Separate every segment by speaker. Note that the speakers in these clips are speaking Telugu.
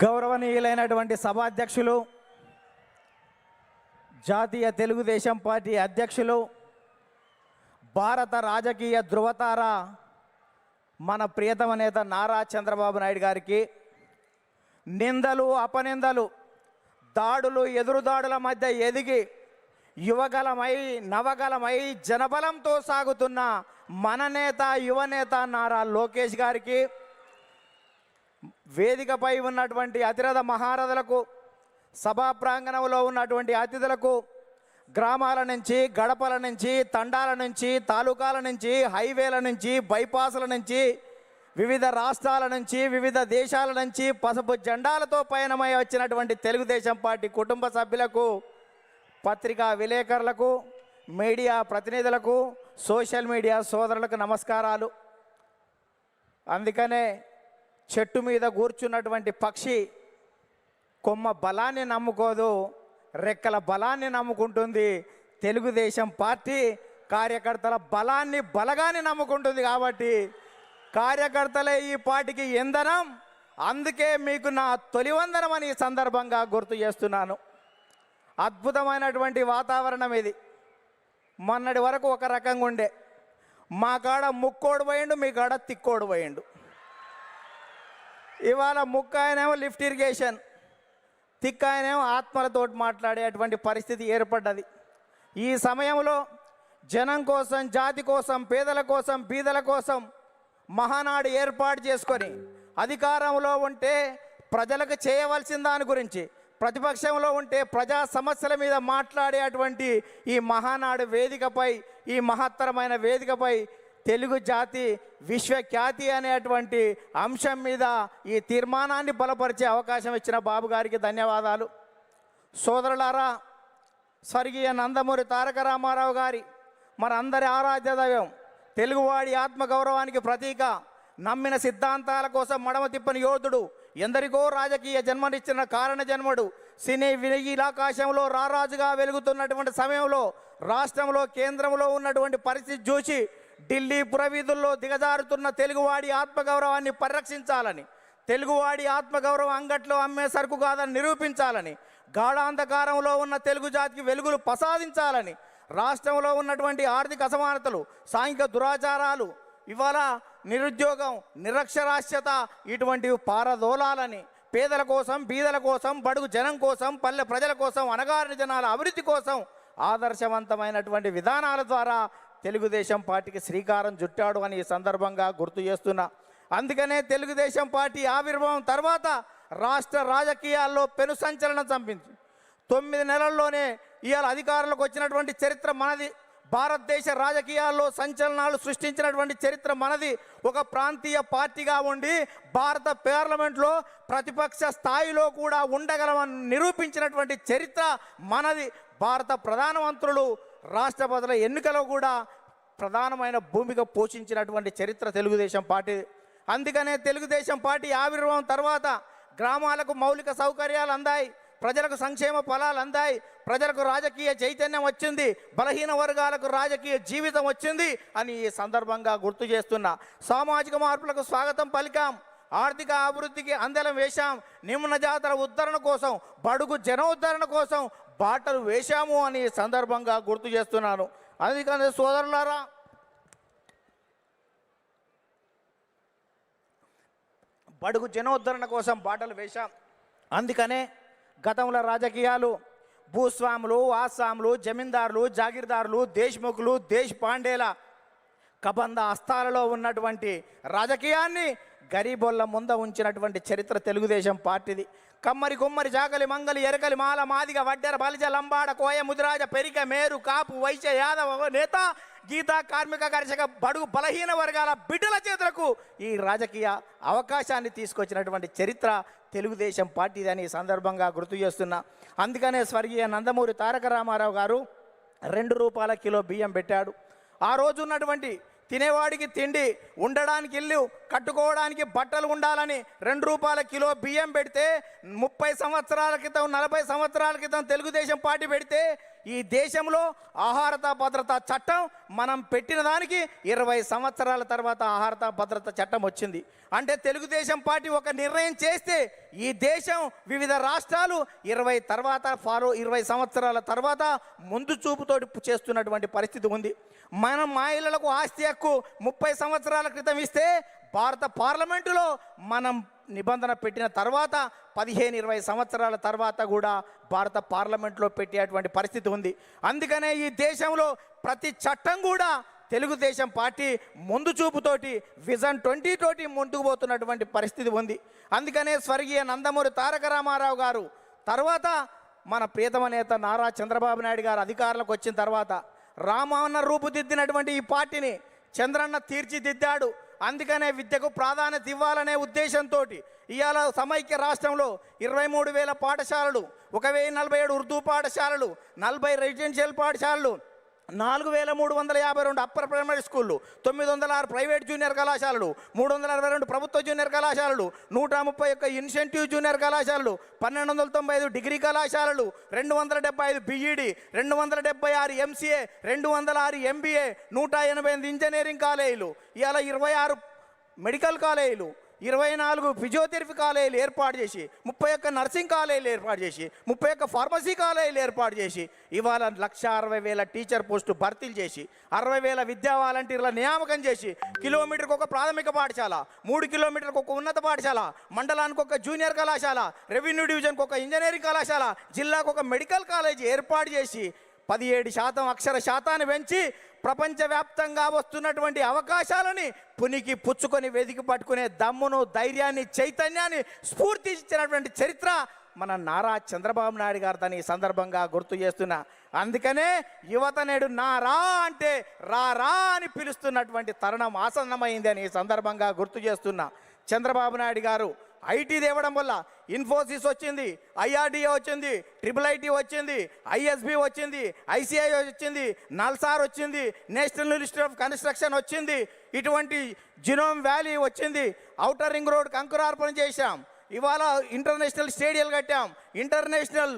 Speaker 1: గౌరవనీయులైనటువంటి సభాధ్యక్షులు, జాతీయ తెలుగుదేశం పార్టీ అధ్యక్షులు, భారత రాజకీయ ధృవతార మన ప్రియతమ నేత నారా చంద్రబాబు నాయుడు గారికి నిందలు, అపనిందలు, దాడులు, ఎదురుదాడుల మధ్య ఎదిగి యువగలమై నవగలమై జనబలంతో సాగుతున్న మన నేత, యువనేత నారా లోకేష్ గారికి, వేదికపై ఉన్నటువంటి అతిరథ మహారథులకు, సభా ప్రాంగణంలో ఉన్నటువంటి అతిథులకు, గ్రామాల నుంచి, గడపల నుంచి, తండాల నుంచి, తాలూకాల నుంచి, హైవేల నుంచి, బైపాసుల నుంచి, వివిధ రాష్ట్రాల నుంచి, వివిధ దేశాల నుంచి పసుపు జెండాలతో పయనమై వచ్చినటువంటి తెలుగుదేశం పార్టీ కుటుంబ సభ్యులకు, పత్రికా విలేకరులకు, మీడియా ప్రతినిధులకు, సోషల్ మీడియా సోదరులకు నమస్కారాలు. అందుకనే చెట్టు మీద కూర్చున్నటువంటి పక్షి కొమ్మ బలాన్ని నమ్ముకోదు, రెక్కల బలాన్ని నమ్ముకుంటుంది. తెలుగుదేశం పార్టీ కార్యకర్తల బలగాన్ని నమ్ముకుంటుంది. కాబట్టి కార్యకర్తలే ఈ పార్టీకి ఇంధనం. అందుకే మీకు నా తొలి వందనం అని ఈ సందర్భంగా గుర్తు చేస్తున్నాను. అద్భుతమైనటువంటి వాతావరణం ఇది. మొన్నటి వరకు ఒక రకంగా ఉండే, మా కాడ ముక్కోడు పోయిండు, మీ కాడ తిక్కోడు పోయిండు. ఇవాళ ముక్క ఆయనేమో లిఫ్ట్ ఇరిగేషన్, తిక్క ఆయనేమో ఆత్మలతోటి మాట్లాడేటువంటి పరిస్థితి ఏర్పడ్డది. ఈ సమయంలో జనం కోసం, జాతి కోసం, పేదల కోసం, బీదల కోసం మహానాడు ఏర్పాటు చేసుకొని అధికారంలో ఉంటే ప్రజలకు చేయవలసిన దాని గురించి, ప్రతిపక్షంలో ఉంటే ప్రజా సమస్యల మీద మాట్లాడేటువంటి ఈ మహానాడు వేదికపై, ఈ మహత్తరమైన వేదికపై తెలుగు జాతి విశ్వఖ్యాతి అనేటువంటి అంశం మీద ఈ తీర్మానాన్ని బలపరిచే అవకాశం ఇచ్చిన బాబు గారికి ధన్యవాదాలు. సోదరులారా, స్వర్గీయ నందమూరి తారక రామారావు గారి మనందరి ఆరాధ్య దైవం, తెలుగువాడి ఆత్మగౌరవానికి ప్రతీక, నమ్మిన సిద్ధాంతాల కోసం మడమ తిప్పని యోధుడు, ఎందరికో రాజకీయ జన్మనిచ్చిన కారణ జన్ముడు, సినీ వినీలాకాశంలో రారాజుగా వెలుగుతున్నటువంటి సమయంలో రాష్ట్రంలో, కేంద్రంలో ఉన్నటువంటి పరిస్థితి చూసి ఢిల్లీ పురవీధుల్లో దిగజారుతున్న తెలుగువాడి ఆత్మగౌరవాన్ని పరిరక్షించాలని, తెలుగువాడి ఆత్మగౌరవం అంగట్లో అమ్మే సరుకు కాదని నిరూపించాలని, గాఢాంధకారంలో ఉన్న తెలుగు జాతికి వెలుగులు ప్రసాదించాలని, రాష్ట్రంలో ఉన్నటువంటి ఆర్థిక అసమానతలు, సాంఘిక దురాచారాలు, ఇవాళ నిరుద్యోగం, నిరక్షరాస్యత ఇటువంటివి పారదోలాలని, పేదల కోసం, బీదల కోసం, బడుగు జనం కోసం, పల్లె ప్రజల కోసం, అణగారిన జనాల అభివృద్ధి కోసం ఆదర్శవంతమైనటువంటి విధానాల ద్వారా తెలుగుదేశం పార్టీకి శ్రీకారం చుట్టాడు అని ఈ సందర్భంగా గుర్తు చేస్తున్నా. అందుకనే తెలుగుదేశం పార్టీ ఆవిర్భావం తర్వాత రాష్ట్ర రాజకీయాల్లో పెను సంచలనం చంపింది. 9 నెలల్లోనే ఇవాళ అధికారంలోకి వచ్చినటువంటి చరిత్ర మనది. భారతదేశ రాజకీయాల్లో సంచలనాలు సృష్టించినటువంటి చరిత్ర మనది. ఒక ప్రాంతీయ పార్టీగా ఉండి భారత పార్లమెంట్లో ప్రతిపక్ష స్థాయిలో కూడా ఉండగలమని నిరూపించినటువంటి చరిత్ర మనది. భారత ప్రధానమంత్రులు, రాష్ట్రపతుల ఎన్నికలో కూడా ప్రధానమైన భూమిక పోషించినటువంటి చరిత్ర తెలుగుదేశం పార్టీ. అందుకనే తెలుగుదేశం పార్టీ ఆవిర్భావం తర్వాత గ్రామాలకు మౌలిక సౌకర్యాలు అందాయి, ప్రజలకు సంక్షేమ ఫలాలు అందాయి, ప్రజలకు రాజకీయ చైతన్యం వచ్చింది, బలహీన వర్గాలకు రాజకీయ జీవితం వచ్చింది అని ఈ సందర్భంగా గుర్తు చేస్తున్నా. సామాజిక మార్పులకు స్వాగతం పలికాం, ఆర్థిక అభివృద్ధికి అందలం వేశాం, నిమ్న జాతర ఉద్ధరణ కోసం, బడుగు జన ఉద్ధరణ కోసం బాటలు వేశాము అని సందర్భంగా గుర్తు చేస్తున్నాను. అందుకని సోదరులారా, బడుగు జనోద్ధరణ కోసం బాటలు వేశాం. అందుకనే గతంలో రాజకీయాలు భూస్వాములు, ఆసాములు, జమీందారులు, జాగీర్దారులు, దేశ్ముఖులు, దేశ్ పాండేల కబంధ హస్తాలలో ఉన్నటువంటి రాజకీయాన్ని గరీబోళ్ళ ముంద ఉంచినటువంటి చరిత్ర తెలుగుదేశం పార్టీది. కమ్మరి, కుమ్మరి, జాగలి, మంగలి, ఎరకలి, మాల, మాదిగ, వడ్డెర, బలిజ, లంబాడ, కోయ, ముదిరాజ, పెరిక, మేరు, కాపు, వైశ్య, యాదవ, నేత, గీత, కార్మిక, కర్షక, బడుగు బలహీన వర్గాల బిడ్డల చేతులకు ఈ రాజకీయ అవకాశాన్ని తీసుకొచ్చినటువంటి చరిత్ర తెలుగుదేశం పార్టీదని ఈ సందర్భంగా గుర్తు చేస్తున్నా. అందుకనే స్వర్గీయ నందమూరి తారక రామారావు గారు 2 రూపాయల కిలో బియ్యం పెట్టాడు. ఆ రోజు ఉన్నటువంటి తినేవాడికి తిండి, ఉండడానికి ఇల్లు, కట్టుకోవడానికి బట్టలు ఉండాలని 2 రూపాయల కిలో బియ్యం పెడితే 30 సంవత్సరాల క్రితం 40 సంవత్సరాల క్రితం తెలుగుదేశం పార్టీ పెడితే ఈ దేశంలో ఆహారత భద్రత చట్టం మనం పెట్టిన దానికి 20 సంవత్సరాల తర్వాత ఆహారత భద్రత చట్టం వచ్చింది. అంటే తెలుగుదేశం పార్టీ ఒక నిర్ణయం చేస్తే ఈ దేశం వివిధ రాష్ట్రాలు 20 సంవత్సరాల తర్వాత ముందు చూపుతోటి చేస్తున్నటువంటి పరిస్థితి ఉంది. మనం మహిళలకు ఆస్తి హక్కు 30 సంవత్సరాల క్రితం ఇస్తే భారత పార్లమెంటులో మనం నిబంధన పెట్టిన తర్వాత 15-20 సంవత్సరాల తర్వాత కూడా భారత పార్లమెంట్లో పెట్టేటువంటి పరిస్థితి ఉంది. అందుకనే ఈ దేశంలో ప్రతి చట్టం కూడా తెలుగుదేశం పార్టీ ముందు చూపుతోటి విజన్ 20 తోటి ముందుకు పోతున్నటువంటి పరిస్థితి ఉంది. అందుకనే స్వర్గీయ నందమూరి తారక రామారావు గారు తర్వాత మన ప్రియతమ నేత నారా చంద్రబాబు నాయుడు గారు అధికారంలోకి వచ్చిన తర్వాత రామన్న రూపుదిద్దినటువంటి ఈ పార్టీని చంద్రన్న తీర్చిదిద్దాడు. అందుకనే విద్యకు ప్రాధాన్యత ఇవ్వాలనే ఉద్దేశంతో ఇవాళ సమైక్య రాష్ట్రంలో 23,000 పాఠశాలలు, 1,047 ఉర్దూ పాఠశాలలు, 40 రెసిడెన్షియల్ పాఠశాలలు, 4,352 అప్పర్ ప్రైమరీ స్కూళ్ళు, 906 ప్రైవేట్ జూనియర్ కళాశాలలు, 362 ప్రభుత్వ జూనియర్ కళాశాలలు, 131 ఇన్సెంటివ్ జూనియర్ కళాశాలలు, 1,295 డిగ్రీ కళాశాలలు, 275 బీఈడి, 276 ఎంసీఏ, 206 ఎంబీఏ, 188 ఇంజనీరింగ్ కాలేజీలు, ఇవాళ 26 మెడికల్ కాలేజీలు, 24 ఫిజియోథెరపీ కాలేజీలు ఏర్పాటు చేసి, 31 నర్సింగ్ కాలేజీలు ఏర్పాటు చేసి, 31 ఫార్మసీ కాలేజీలు ఏర్పాటు చేసి ఇవాళ 1,60,000 టీచర్ పోస్టు భర్తీలు చేసి, 60,000 విద్యా వాలంటీర్ల నియామకం చేసి, కిలోమీటర్కి ఒక ప్రాథమిక పాఠశాల, 3 కిలోమీటర్కి ఒక ఉన్నత పాఠశాల, మండలానికి ఒక జూనియర్ కళాశాల, రెవెన్యూ డివిజన్కి ఒక ఇంజనీరింగ్ కళాశాల, జిల్లాకు ఒక మెడికల్ కాలేజీ ఏర్పాటు చేసి 17% అక్షర శాతాన్ని పెంచి ప్రపంచవ్యాప్తంగా వస్తున్నటువంటి అవకాశాలని పునికి పుచ్చుకొని వెతికి పట్టుకునే దమ్మును, ధైర్యాన్ని, చైతన్యాన్ని, స్ఫూర్తి ఇచ్చినటువంటి చరిత్ర మన నారా చంద్రబాబు నాయుడు గారిని ఈ సందర్భంగా గుర్తు చేస్తున్నా. అందుకనే యువత నేడు నారా అంటే రా అని పిలుస్తున్నటువంటి తరుణం ఆసన్నమైంది అని ఈ సందర్భంగా గుర్తు చేస్తున్నా. చంద్రబాబు నాయుడు గారు ఐటీ తేవడం వల్ల ఇన్ఫోసిస్ వచ్చింది, ఐఆర్డీఏ వచ్చింది, IIIT వచ్చింది, ఐఎస్బి వచ్చింది, ఐసిఐ వచ్చింది, నల్సార్ వచ్చింది, నేషనల్ ఇన్స్టిట్యూట్ ఆఫ్ కన్స్ట్రక్షన్ వచ్చింది, ఇటువంటి జినోమ్ వ్యాలీ వచ్చింది, ఔటర్ రింగ్ రోడ్ అంకురార్పణ చేశాం, ఇవాళ ఇంటర్నేషనల్ స్టేడియాలు కట్టాం, ఇంటర్నేషనల్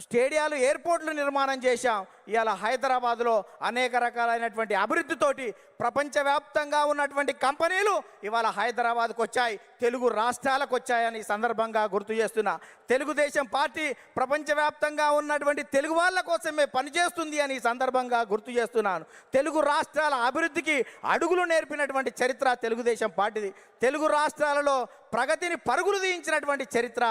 Speaker 1: స్టేడియాలు, ఎయిర్పోర్ట్లు నిర్మాణం చేశాం. ఇవాళ హైదరాబాద్లో అనేక రకాలైనటువంటి అభివృద్ధితోటి ప్రపంచవ్యాప్తంగా ఉన్నటువంటి కంపెనీలు ఇవాళ హైదరాబాద్కు వచ్చాయి, తెలుగు రాష్ట్రాలకు వచ్చాయని సందర్భంగా గుర్తు చేస్తున్నా. తెలుగుదేశం పార్టీ ప్రపంచవ్యాప్తంగా ఉన్నటువంటి తెలుగు వాళ్ళ కోసమే పనిచేస్తుంది అని సందర్భంగా గుర్తు చేస్తున్నాను. తెలుగు రాష్ట్రాల అభివృద్ధికి అడుగులు నేర్పినటువంటి చరిత్ర తెలుగుదేశం పార్టీది. తెలుగు రాష్ట్రాలలో ప్రగతిని పరుగులు తీయించినటువంటి చరిత్ర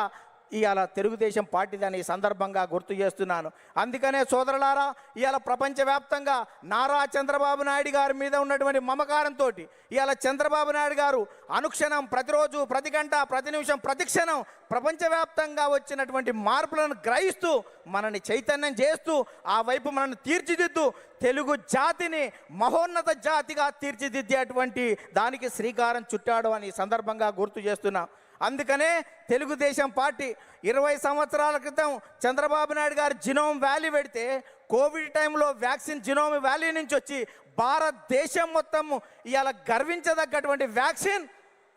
Speaker 1: ఇవాళ తెలుగుదేశం పార్టీదని సందర్భంగా గుర్తు చేస్తున్నాను. అందుకనే సోదరులారా, ఇవాళ ప్రపంచవ్యాప్తంగా నారా చంద్రబాబు నాయుడు గారి మీద ఉన్నటువంటి మమకారంతో ఇవాళ చంద్రబాబు నాయుడు గారు అనుక్షణం, ప్రతిరోజు, ప్రతి గంట, ప్రతి నిమిషం, ప్రతి క్షణం ప్రపంచవ్యాప్తంగా వచ్చినటువంటి మార్పులను గ్రహిస్తూ మనని చైతన్యం చేస్తూ ఆ వైపు మనల్ని తీర్చిదిద్దు తెలుగు జాతిని మహోన్నత జాతిగా తీర్చిదిద్దేటువంటి దానికి శ్రీకారం చుట్టాడు అని సందర్భంగా గుర్తు చేస్తున్నాం. అందుకనే తెలుగుదేశం పార్టీ 20 సంవత్సరాల క్రితం చంద్రబాబు నాయుడు గారు జినోమ్ వ్యాలీ పెడితే కోవిడ్ టైంలో వ్యాక్సిన్ జినోమ్ వ్యాలీ నుంచి వచ్చి భారతదేశం మొత్తం ఇవాళ గర్వించదగ్గటువంటి వ్యాక్సిన్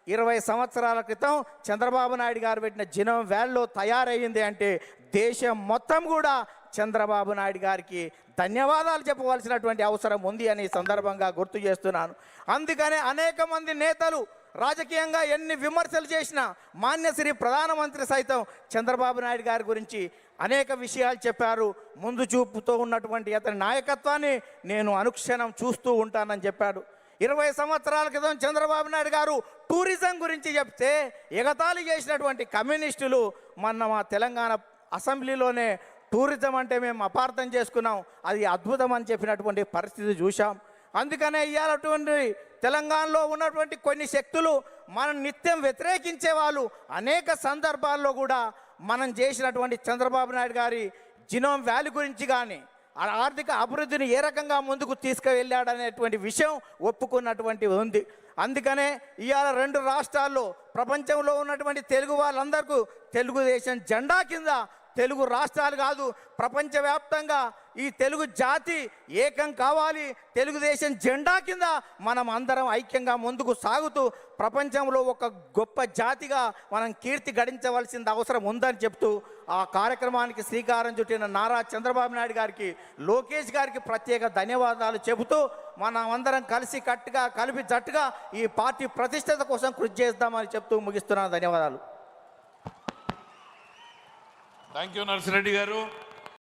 Speaker 1: 20 సంవత్సరాల క్రితం చంద్రబాబు నాయుడు గారు పెట్టిన జినోమ్ వ్యాలీలో తయారయ్యింది అంటే దేశం మొత్తం కూడా చంద్రబాబు నాయుడు గారికి ధన్యవాదాలు చెప్పవలసినటువంటి అవసరం ఉంది అని సందర్భంగా గుర్తు చేస్తున్నాను. అందుకనే అనేక మంది నేతలు రాజకీయంగా ఎన్ని విమర్శలు చేసినా మాన్యశ్రీ ప్రధానమంత్రి సైతం చంద్రబాబు నాయుడు గారి గురించి అనేక విషయాలు చెప్పారు. ముందు చూపుతో ఉన్నటువంటి అతని నాయకత్వాన్ని నేను అనుక్షణం చూస్తూ ఉంటానని చెప్పాడు. 20 సంవత్సరాల క్రితం చంద్రబాబు నాయుడు గారు టూరిజం గురించి చెప్తే ఎగతాళి చేసినటువంటి కమ్యూనిస్టులు మొన్న మా తెలంగాణ అసెంబ్లీలోనే టూరిజం అంటే మేము అపార్థం చేసుకున్నాం, అది అద్భుతం అని చెప్పినటువంటి పరిస్థితి చూసాం. అందుకనే ఇవాళటువంటి తెలంగాణలో ఉన్నటువంటి కొన్ని శక్తులు మనం నిత్యం వ్యతిరేకించే వాళ్ళు అనేక సందర్భాల్లో కూడా మనం చేసినటువంటి చంద్రబాబు నాయుడు గారి జినోమ్ వ్యాలీ గురించి కానీ ఆర్థిక అభివృద్ధిని ఏ రకంగా ముందుకు తీసుకువెళ్ళాడనేటువంటి విషయం ఒప్పుకున్నటువంటి ఉంది. అందుకనే ఇవాళ 2 రాష్ట్రాల్లో ప్రపంచంలో ఉన్నటువంటి తెలుగు వాళ్ళందరికీ తెలుగుదేశం జెండా కింద తెలుగు రాష్ట్రాలు కాదు, ప్రపంచవ్యాప్తంగా ఈ తెలుగు జాతి ఏకం కావాలి. తెలుగుదేశం జెండా కింద మనం అందరం ఐక్యంగా ముందుకు సాగుతూ ప్రపంచంలో ఒక గొప్ప జాతిగా మనం కీర్తి గడించవలసిన అవసరం ఉందని చెప్తూ ఆ కార్యక్రమానికి శ్రీకారం చుట్టిన నారా చంద్రబాబు నాయుడు గారికి, లోకేష్ గారికి ప్రత్యేక ధన్యవాదాలు చెబుతూ మనం అందరం కలిసి కట్టుగా కలిపి జట్టుగా ఈ పార్టీ ప్రతిష్టత కోసం కృషి చేద్దామని చెప్తూ ముగిస్తున్నాను. ధన్యవాదాలు.
Speaker 2: థ్యాంక్ యూ నర్సిరెడ్డి గారు.